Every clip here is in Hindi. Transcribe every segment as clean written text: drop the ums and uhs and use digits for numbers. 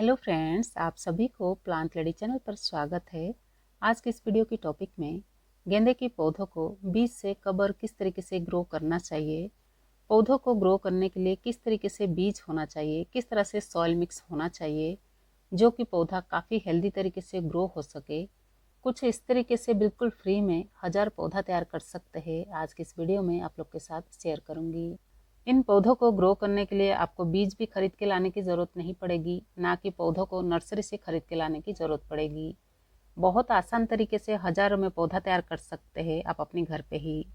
हेलो फ्रेंड्स, आप सभी को प्लांट लेडी चैनल पर स्वागत है। आज के इस वीडियो की टॉपिक में गेंदे के पौधों को बीज से कब और किस तरीके से ग्रो करना चाहिए, पौधों को ग्रो करने के लिए किस तरीके से बीज होना चाहिए, किस तरह से सॉइल मिक्स होना चाहिए जो कि पौधा काफ़ी हेल्दी तरीके से ग्रो हो सके। कुछ इस तरीके से बिल्कुल फ्री में 1000 पौधा तैयार कर सकते हैं। आज की इस वीडियो में आप लोग के साथ शेयर करूंगी। इन पौधों को ग्रो करने के लिए आपको बीज भी खरीद के लाने की ज़रूरत नहीं पड़ेगी, ना कि पौधों को नर्सरी से खरीद के लाने की ज़रूरत पड़ेगी। बहुत आसान तरीके से हज़ारों में पौधा तैयार कर सकते हैं आप अपने घर पे ही।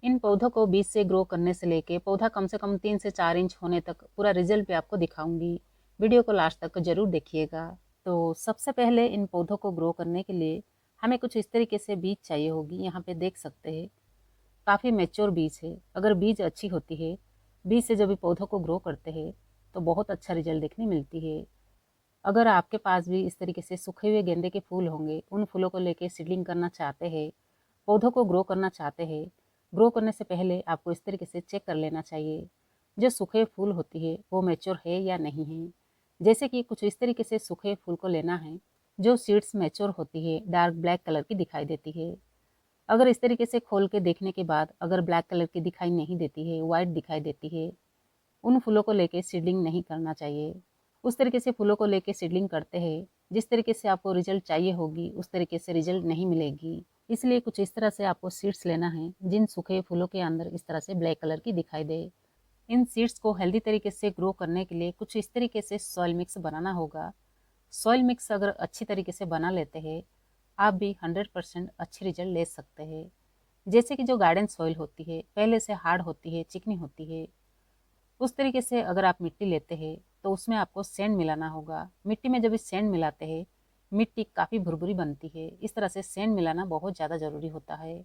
इन पौधों को बीज से ग्रो करने से लेके पौधा कम से कम 3 से 4 इंच होने तक पूरा रिजल्ट भी आपको दिखाऊंगी। वीडियो को लास्ट तक जरूर देखिएगा। तो सबसे पहले इन पौधों को ग्रो करने के लिए हमें कुछ इस तरीके से बीज चाहिए होगी। यहाँ पे देख सकते हैं काफ़ी मैच्योर बीज है। अगर बीज अच्छी होती है, बीज से जब भी पौधों को ग्रो करते हैं तो बहुत अच्छा रिजल्ट देखने मिलती है। अगर आपके पास भी इस तरीके से सूखे हुए गेंदे के फूल होंगे, उन फूलों को लेके सीडलिंग करना चाहते हैं, पौधों को ग्रो करना चाहते हैं, ग्रो करने से पहले आपको इस तरीके से चेक कर लेना चाहिए जो सूखे फूल होती है वो मैच्योर है या नहीं है। जैसे कि कुछ इस तरीके से सूखे फूल को लेना है जो सीड्स मैच्योर होती है, डार्क ब्लैक कलर की दिखाई देती है। अगर इस तरीके से खोल के देखने के बाद अगर ब्लैक कलर की दिखाई नहीं देती है, वाइट दिखाई देती है, उन फूलों को लेके सीडलिंग नहीं करना चाहिए। उस तरीके से फूलों को लेके सीडलिंग करते हैं जिस तरीके से आपको रिजल्ट चाहिए होगी उस तरीके से रिजल्ट नहीं मिलेगी। इसलिए कुछ इस तरह से आपको सीड्स लेना है जिन सूखे फूलों के अंदर इस तरह से ब्लैक कलर की दिखाई दे। इन सीड्स को हेल्दी तरीके से ग्रो करने के लिए कुछ इस तरीके से सॉइल मिक्स बनाना होगा। सॉइल मिक्स अगर अच्छी तरीके से बना लेते हैं आप भी 100% अच्छी रिजल्ट ले सकते हैं। जैसे कि जो गार्डन सॉइल होती है पहले से हार्ड होती है, चिकनी होती है, उस तरीके से अगर आप मिट्टी लेते हैं तो उसमें आपको सैंड मिलाना होगा। मिट्टी में जब इस सैंड मिलाते हैं मिट्टी काफ़ी भुरभुरी बनती है। इस तरह से सैंड मिलाना बहुत ज़्यादा ज़रूरी होता है।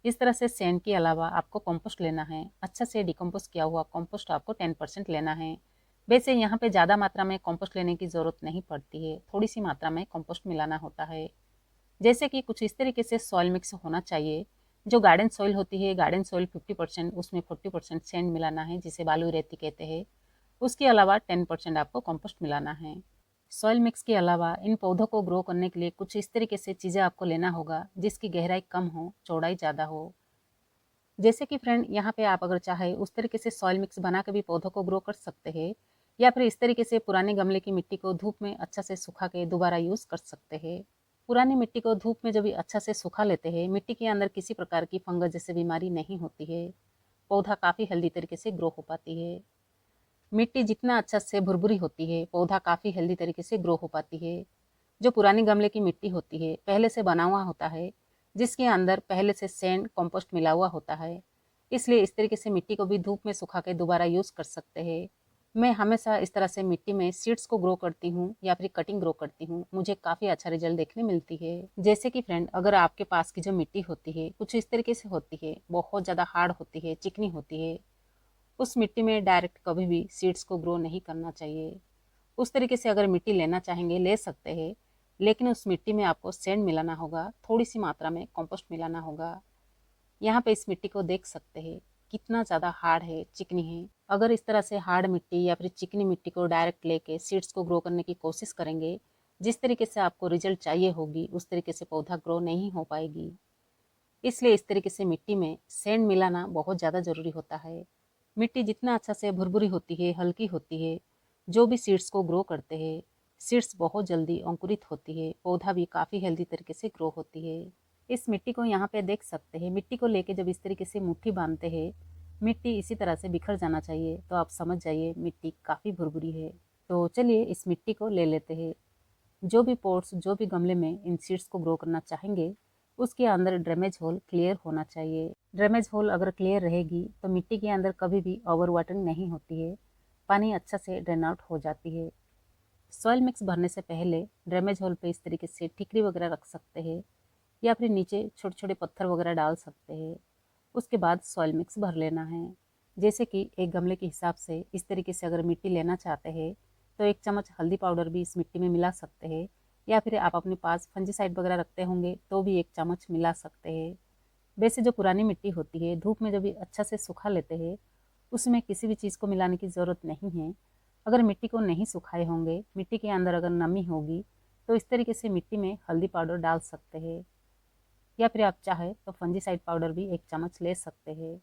इस तरह से सैंड के अलावा आपको कंपोस्ट लेना है। अच्छा से डिकम्पोस्ट किया हुआ कंपोस्ट आपको 10% लेना है। वैसे यहाँ पे ज़्यादा मात्रा में कंपोस्ट लेने की ज़रूरत नहीं पड़ती है, थोड़ी सी मात्रा में कंपोस्ट मिलाना होता है। जैसे कि कुछ इस तरीके से सॉइल मिक्स होना चाहिए। जो गार्डन सॉइल होती है, गार्डन सॉइल 50%, उसमें 40% सैंड मिलाना है जिसे बालू रेती कहते हैं। उसके अलावा 10% आपको कंपोस्ट मिलाना है। सॉइल मिक्स के अलावा इन पौधों को ग्रो करने के लिए कुछ इस तरीके से चीज़ें आपको लेना होगा जिसकी गहराई कम हो, चौड़ाई ज़्यादा हो। जैसे कि फ्रेंड यहाँ पे आप अगर चाहे उस तरीके से सॉइल मिक्स बना के भी पौधों को ग्रो कर सकते हैं, या फिर इस तरीके से पुराने गमले की मिट्टी को धूप में अच्छा से सुखा के दोबारा यूज़ कर सकते हैं। पुरानी मिट्टी को धूप में जब भी अच्छा से सुखा लेते हैं, मिट्टी के अंदर किसी प्रकार की फंगस जैसे बीमारी नहीं होती है, पौधा काफ़ी हेल्दी तरीके से ग्रो हो पाती है। मिट्टी जितना अच्छा से भुरभुरी होती है पौधा काफ़ी हेल्दी तरीके से ग्रो हो पाती है। जो पुरानी गमले की मिट्टी होती है पहले से बना हुआ होता है, जिसके अंदर पहले से सैंड कंपोस्ट मिला हुआ होता है, इसलिए इस तरीके से मिट्टी को भी धूप में सुखा के दोबारा यूज़ कर सकते हैं। मैं हमेशा इस तरह से मिट्टी में सीड्स को ग्रो करती हूँ या फिर कटिंग ग्रो करती हूँ, मुझे काफ़ी अच्छा रिजल्ट देखने मिलती है। जैसे कि फ्रेंड अगर आपके पास की जो मिट्टी होती है कुछ इस तरीके से होती है, बहुत ज़्यादा हार्ड होती है, चिकनी होती है, उस मिट्टी में डायरेक्ट कभी भी सीड्स को ग्रो नहीं करना चाहिए। उस तरीके से अगर मिट्टी लेना चाहेंगे ले सकते हैं, लेकिन उस मिट्टी में आपको सैंड मिलाना होगा, थोड़ी सी मात्रा में कंपोस्ट मिलाना होगा। यहाँ पे इस मिट्टी को देख सकते हैं कितना ज़्यादा हार्ड है, चिकनी है। अगर इस तरह से हार्ड मिट्टी या फिर चिकनी मिट्टी को डायरेक्ट लेके सीड्स को ग्रो करने की कोशिश करेंगे, जिस तरीके से आपको रिजल्ट चाहिए होगी उस तरीके से पौधा ग्रो नहीं हो पाएगी। इसलिए इस तरीके से मिट्टी में सैंड मिलाना बहुत ज़्यादा ज़रूरी होता है। मिट्टी जितना अच्छा से भुरभुरी होती है, हल्की होती है, जो भी सीड्स को ग्रो करते हैं, सीड्स बहुत जल्दी अंकुरित होती है, पौधा भी काफ़ी हेल्दी तरीके से ग्रो होती है। इस मिट्टी को यहाँ पे देख सकते हैं। मिट्टी को लेके जब इस तरीके से मुट्ठी बांधते हैं, मिट्टी इसी तरह से बिखर जाना चाहिए, तो आप समझ जाइए मिट्टी काफ़ी भुरभुरी है। तो चलिए इस मिट्टी को ले लेते हैं। जो भी पॉट्स, जो भी गमले में इन सीड्स को ग्रो करना चाहेंगे उसके अंदर ड्रेनेज होल क्लियर होना चाहिए। ड्रेनेज होल अगर क्लियर रहेगी तो मिट्टी के अंदर कभी भी ओवर वाटरिंग नहीं होती है, पानी अच्छा से ड्रेन आउट हो जाती है। सॉइल मिक्स भरने से पहले ड्रेनेज होल पे इस तरीके से टिकरी वगैरह रख सकते हैं या फिर नीचे छोटे छोटे पत्थर वगैरह डाल सकते हैं। उसके बाद सॉइल मिक्स भर लेना है। जैसे कि एक गमले के हिसाब से इस तरीके से अगर मिट्टी लेना चाहते हैं तो 1 चम्मच हल्दी पाउडर भी इस मिट्टी में मिला सकते हैं, या फिर आप अपने पास फंजीसाइड वगैरह रखते होंगे तो भी 1 चम्मच मिला सकते हैं। वैसे जो पुरानी मिट्टी होती है धूप में जब भी अच्छा से सुखा लेते हैं उसमें किसी भी चीज़ को मिलाने की ज़रूरत नहीं है। अगर मिट्टी को नहीं सुखाए होंगे, मिट्टी के अंदर अगर नमी होगी, तो इस तरीके से मिट्टी में हल्दी पाउडर डाल सकते हैं, या फिर आप चाहे तो फंजीसाइड पाउडर भी 1 चम्मच ले सकते हैं।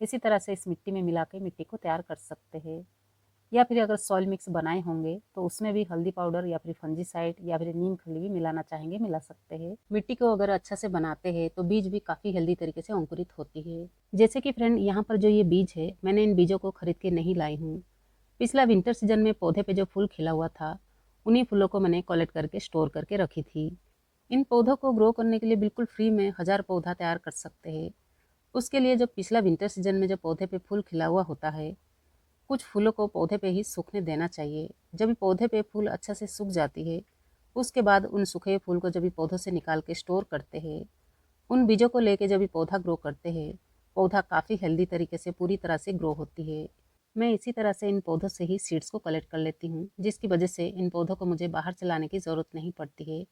इसी तरह से इस मिट्टी में मिला के मिट्टी को तैयार कर सकते हैं। या फिर अगर सॉइल मिक्स बनाए होंगे तो उसमें भी हल्दी पाउडर या फिर फंजीसाइड या फिर नीम खली भी मिलाना चाहेंगे, मिला सकते हैं। मिट्टी को अगर अच्छा से बनाते हैं तो बीज भी काफ़ी हेल्दी तरीके से अंकुरित होती है। जैसे कि फ्रेंड, यहाँ पर जो ये बीज है, मैंने इन बीजों को खरीद के नहीं लाई हूँ। पिछला विंटर सीजन में पौधे पे जो फूल खिला हुआ था, उन्हीं फूलों को मैंने कलेक्ट करके स्टोर करके रखी थी। इन पौधों को ग्रो करने के लिए बिल्कुल फ्री में 1000 पौधा तैयार कर सकते हैं। उसके लिए जब पिछला विंटर सीजन में जब पौधे पे फूल खिला हुआ होता है, कुछ फूलों को पौधे पे ही सूखने देना चाहिए। जब भी पौधे पे फूल अच्छा से सूख जाती है, उसके बाद उन सूखे फूल को जब भी पौधों से निकाल के स्टोर करते हैं, उन बीजों को लेके जब भी पौधा ग्रो करते हैं, पौधा काफ़ी हेल्दी तरीके से पूरी तरह से ग्रो होती है। मैं इसी तरह से इन पौधों से ही सीड्स को कलेक्ट कर लेती हूँ, जिसकी वजह से इन पौधों को मुझे बाहर से लाने की ज़रूरत नहीं पड़ती है।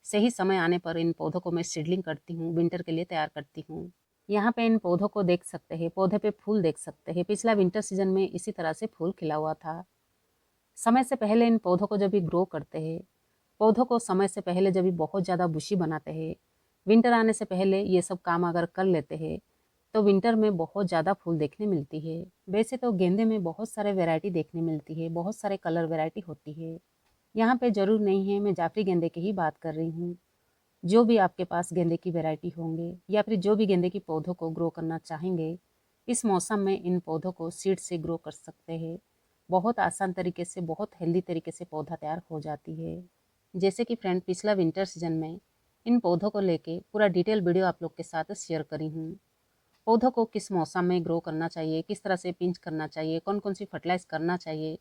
सही समय आने पर इन पौधों को मैं सीडलिंग करती हूँ, विंटर के लिए तैयार करती हूँ। यहाँ पे इन पौधों को देख सकते हैं, पौधे पे फूल देख सकते हैं। पिछला विंटर सीजन में इसी तरह से फूल खिला हुआ था। समय से पहले इन पौधों को जब भी ग्रो करते हैं, पौधों को समय से पहले जब भी बहुत ज़्यादा बुशी बनाते हैं, विंटर आने से पहले ये सब काम अगर कर लेते हैं, तो विंटर में बहुत ज़्यादा फूल देखने मिलती है। वैसे तो गेंदे में बहुत सारे वैरायटी देखने मिलती है, बहुत सारे कलर वैरायटी होती है। यहाँ पे ज़रूर नहीं है मैं जाफरी गेंदे की ही बात कर रही हूँ। जो भी आपके पास गेंदे की वैरायटी होंगे या फिर जो भी गेंदे की पौधों को ग्रो करना चाहेंगे, इस मौसम में इन पौधों को सीड से ग्रो कर सकते हैं। बहुत आसान तरीके से, बहुत हेल्दी तरीके से पौधा तैयार हो जाती है। जैसे कि फ्रेंड, पिछला विंटर सीजन में इन पौधों को लेके पूरा डिटेल वीडियो आप लोग के साथ शेयर करी हूँ। पौधों को किस मौसम में ग्रो करना चाहिए, किस तरह से पिंच करना चाहिए, कौन कौन सी फर्टिलाइज करना चाहिए,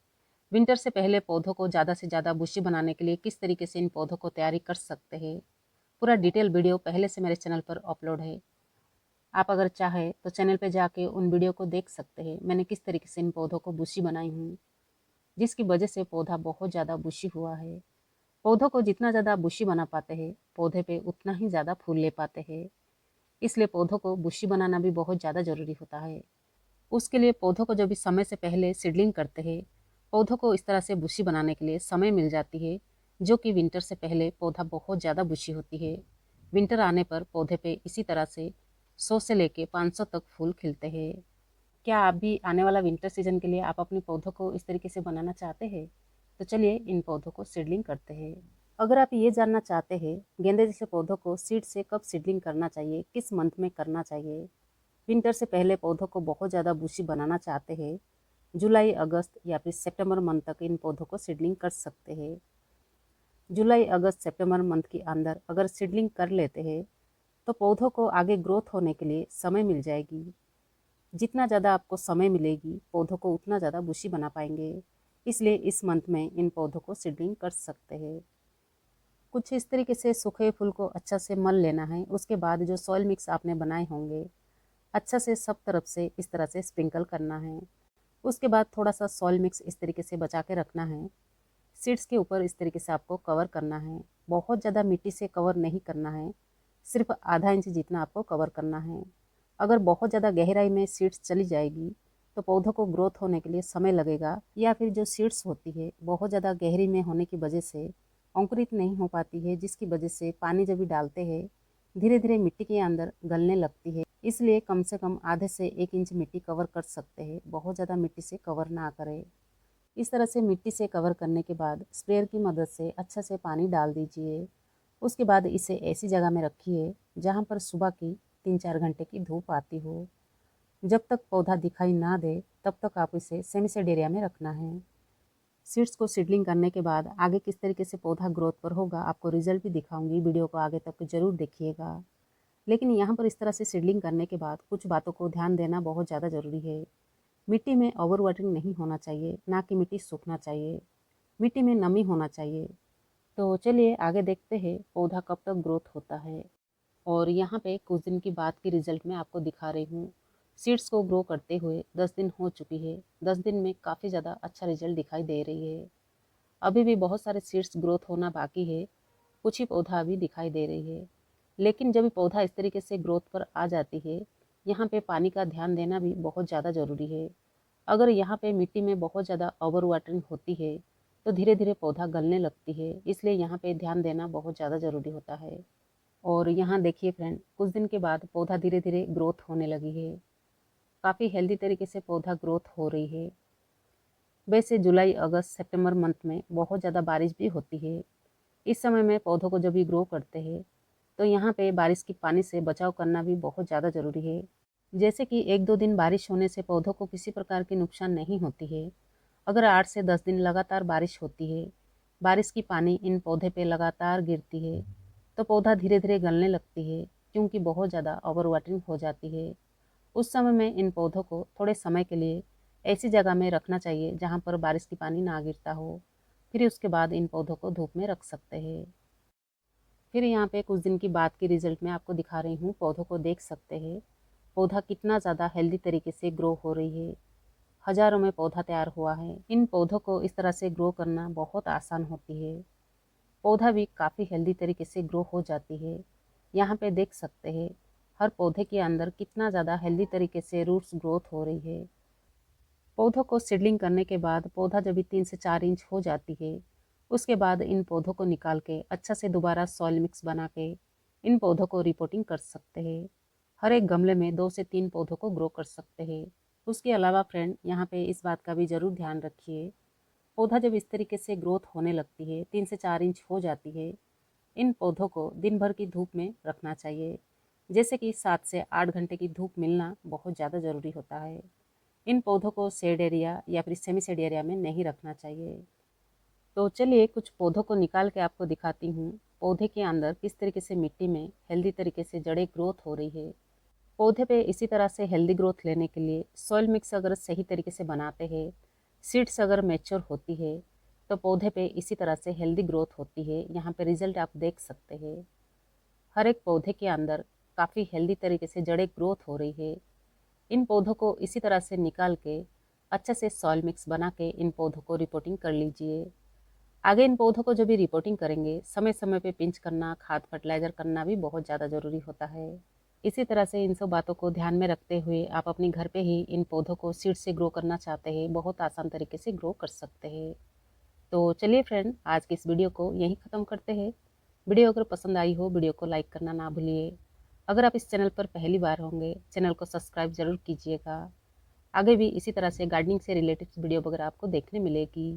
विंटर से पहले पौधों को ज़्यादा से ज़्यादा बुशी बनाने के लिए किस तरीके से इन पौधों को तैयारी कर सकते हैं, पूरा डिटेल वीडियो पहले से मेरे चैनल पर अपलोड है। आप अगर चाहे तो चैनल पे जाके उन वीडियो को देख सकते हैं, मैंने किस तरीके से इन पौधों को बुशी बनाई हूँ, जिसकी वजह से पौधा बहुत ज़्यादा बुशी हुआ है। पौधों को जितना ज़्यादा बुशी बना पाते हैं, पौधे पे उतना ही ज़्यादा फूल ले पाते हैं। इसलिए पौधों को बुशी बनाना भी बहुत ज़्यादा ज़रूरी होता है। उसके लिए पौधों को जब भी समय से पहले सीडलिंग करते हैं, पौधों को इस तरह से बुशी बनाने के लिए समय मिल जाती है, जो कि विंटर से पहले पौधा बहुत ज़्यादा बुशी होती है। विंटर आने पर पौधे पे इसी तरह से 100 से लेके 500 तक फूल खिलते हैं। क्या आप भी आने वाला विंटर सीजन के लिए आप अपने पौधों को इस तरीके से बनाना चाहते हैं? तो चलिए इन पौधों को सीडलिंग करते हैं। अगर आप ये जानना चाहते हैं गेंदे जैसे पौधों को सीड से कब सीडलिंग करना चाहिए, किस मंथ में करना चाहिए, विंटर से पहले पौधों को बहुत ज़्यादा बुशी बनाना चाहते हैं, जुलाई, अगस्त या फिर सितंबर मंथ तक इन पौधों को सीडलिंग कर सकते हैं। जुलाई, अगस्त, सितंबर मंथ के अंदर अगर सीडलिंग कर लेते हैं तो पौधों को आगे ग्रोथ होने के लिए समय मिल जाएगी। जितना ज़्यादा आपको समय मिलेगी, पौधों को उतना ज़्यादा बुशी बना पाएंगे। इसलिए इस मंथ में इन पौधों को सीडलिंग कर सकते हैं। कुछ इस तरीके से सूखे फूल को अच्छा से मल लेना है। उसके बाद जो सॉइल मिक्स आपने बनाए होंगे, अच्छा से सब तरफ से इस तरह से स्प्रिंकल करना है। उसके बाद थोड़ा सा सॉइल मिक्स इस तरीके से बचा के रखना है। सीड्स के ऊपर इस तरीके से आपको कवर करना है। बहुत ज़्यादा मिट्टी से कवर नहीं करना है, सिर्फ आधा इंच जितना आपको कवर करना है। अगर बहुत ज़्यादा गहराई में सीड्स चली जाएगी तो पौधों को ग्रोथ होने के लिए समय लगेगा, या फिर जो सीड्स होती है बहुत ज़्यादा गहरी में होने की वजह से अंकुरित नहीं हो पाती है, जिसकी वजह से पानी जब भी डालते हैं धीरे धीरे मिट्टी के अंदर गलने लगती है। इसलिए कम से कम आधे से 1 इंच मिट्टी कवर कर सकते हैं, बहुत ज़्यादा मिट्टी से कवर ना करें। इस तरह से मिट्टी से कवर करने के बाद स्प्रेयर की मदद से अच्छा से पानी डाल दीजिए। उसके बाद इसे ऐसी जगह में रखिए जहाँ पर सुबह की 3-4 घंटे की धूप आती हो। जब तक पौधा दिखाई ना दे तब तक आप इसे सेमी शेड एरिया में रखना है। सीड्स को सीडलिंग करने के बाद आगे किस तरीके से पौधा ग्रोथ पर होगा, आपको रिजल्ट भी दिखाऊंगी। वीडियो को आगे तक ज़रूर देखिएगा। लेकिन यहाँ पर इस तरह से सीडलिंग करने के बाद कुछ बातों को ध्यान देना बहुत ज़्यादा ज़रूरी है। मिट्टी में ओवर वाटरिंग नहीं होना चाहिए, ना कि मिट्टी सूखना चाहिए। मिट्टी में नमी होना चाहिए। तो चलिए आगे देखते हैं पौधा कब तक ग्रोथ होता है। और यहाँ पे कुछ दिन की बात की रिजल्ट मैं आपको दिखा रही हूँ। सीड्स को ग्रो करते हुए 10 दिन हो चुकी है। 10 दिन में काफ़ी ज़्यादा अच्छा रिजल्ट दिखाई दे रही है। अभी भी बहुत सारे सीड्स ग्रोथ होना बाकी है, कुछ ही पौधा अभी दिखाई दे रही है। लेकिन जब पौधा इस तरीके से ग्रोथ पर आ जाती है, यहाँ पे पानी का ध्यान देना भी बहुत ज़्यादा ज़रूरी है। अगर यहाँ पे मिट्टी में बहुत ज़्यादा ओवर वाटरिंग होती है तो धीरे धीरे पौधा गलने लगती है, इसलिए यहाँ पे ध्यान देना बहुत ज़्यादा ज़रूरी होता है। और यहाँ देखिए फ्रेंड, कुछ दिन के बाद पौधा धीरे धीरे ग्रोथ होने लगी है। काफ़ी हेल्दी तरीके से पौधा ग्रोथ हो रही है। वैसे जुलाई अगस्त सितंबर मंथ में बहुत ज़्यादा बारिश भी होती है। इस समय में पौधों को जब भी ग्रो करते हैं तो यहाँ पे बारिश की पानी से बचाव करना भी बहुत ज़्यादा ज़रूरी है। जैसे कि 1-2 दिन बारिश होने से पौधों को किसी प्रकार की नुकसान नहीं होती है। अगर 8 से 10 दिन लगातार बारिश होती है, बारिश की पानी इन पौधे पे लगातार गिरती है, तो पौधा धीरे धीरे गलने लगती है, क्योंकि बहुत ज़्यादा ओवर वाटरिंग हो जाती है। उस समय में इन पौधों को थोड़े समय के लिए ऐसी जगह में रखना चाहिए जहाँ पर बारिश की पानी ना गिरता हो। फिर उसके बाद इन पौधों को धूप में रख सकते हैं। फिर यहाँ पे कुछ दिन की बाद की रिजल्ट मैं आपको दिखा रही हूँ। पौधों को देख सकते हैं, पौधा कितना ज़्यादा हेल्दी तरीके से ग्रो हो रही है। हजारों में पौधा तैयार हुआ है। इन पौधों को इस तरह से ग्रो करना बहुत आसान होती है। पौधा भी काफ़ी हेल्दी तरीके से ग्रो हो जाती है। यहाँ पे देख सकते हैं हर पौधे के अंदर कितना ज़्यादा हेल्दी तरीके से रूट्स ग्रोथ हो रही है। पौधों को सीडलिंग करने के बाद पौधा जब भी 3 से 4 इंच हो जाती है, उसके बाद इन पौधों को निकाल के अच्छा से दोबारा सॉइल मिक्स बना के इन पौधों को रिपोर्टिंग कर सकते हैं। हर एक गमले में 2 से 3 पौधों को ग्रो कर सकते हैं। उसके अलावा फ्रेंड, यहाँ पे इस बात का भी ज़रूर ध्यान रखिए, पौधा जब इस तरीके से ग्रोथ होने लगती है, 3 से 4 इंच हो जाती है, इन पौधों को दिन भर की धूप में रखना चाहिए। जैसे कि 7 से 8 घंटे की धूप मिलना बहुत ज़्यादा ज़रूरी होता है। इन पौधों को शेड एरिया या फिर सेमी शेड एरिया में नहीं रखना चाहिए। तो चलिए कुछ पौधों को निकाल के आपको दिखाती हूँ, पौधे के अंदर किस तरीके से मिट्टी में हेल्दी तरीके से जड़ें ग्रोथ हो रही है। पौधे पे इसी तरह से हेल्दी ग्रोथ लेने के लिए सॉइल मिक्स अगर सही तरीके से बनाते हैं, सीड्स अगर मैच्योर होती है, तो पौधे पे इसी तरह से हेल्दी ग्रोथ होती है। यहाँ पे रिजल्ट आप देख सकते हैं। हर एक पौधे के अंदर काफ़ी हेल्दी तरीके से जड़ें ग्रोथ हो रही है। इन पौधों को इसी तरह से निकाल के अच्छे से सॉइल मिक्स बना के इन पौधों को रिपोर्टिंग कर लीजिए। आगे इन पौधों को जब भी रिपोर्टिंग करेंगे, समय समय पे पिंच करना, खाद फर्टिलाइजर करना भी बहुत ज़्यादा ज़रूरी होता है। इसी तरह से इन सब बातों को ध्यान में रखते हुए आप अपने घर पे ही इन पौधों को सीड से ग्रो करना चाहते हैं, बहुत आसान तरीके से ग्रो कर सकते हैं। तो चलिए फ्रेंड, आज की इस वीडियो को यहीं ख़त्म करते हैं। वीडियो अगर पसंद आई हो, वीडियो को लाइक करना ना भूलिए। अगर आप इस चैनल पर पहली बार होंगे, चैनल को सब्सक्राइब ज़रूर कीजिएगा। आगे भी इसी तरह से गार्डनिंग से रिलेटेड वीडियो वगैरह आपको देखने मिलेगी।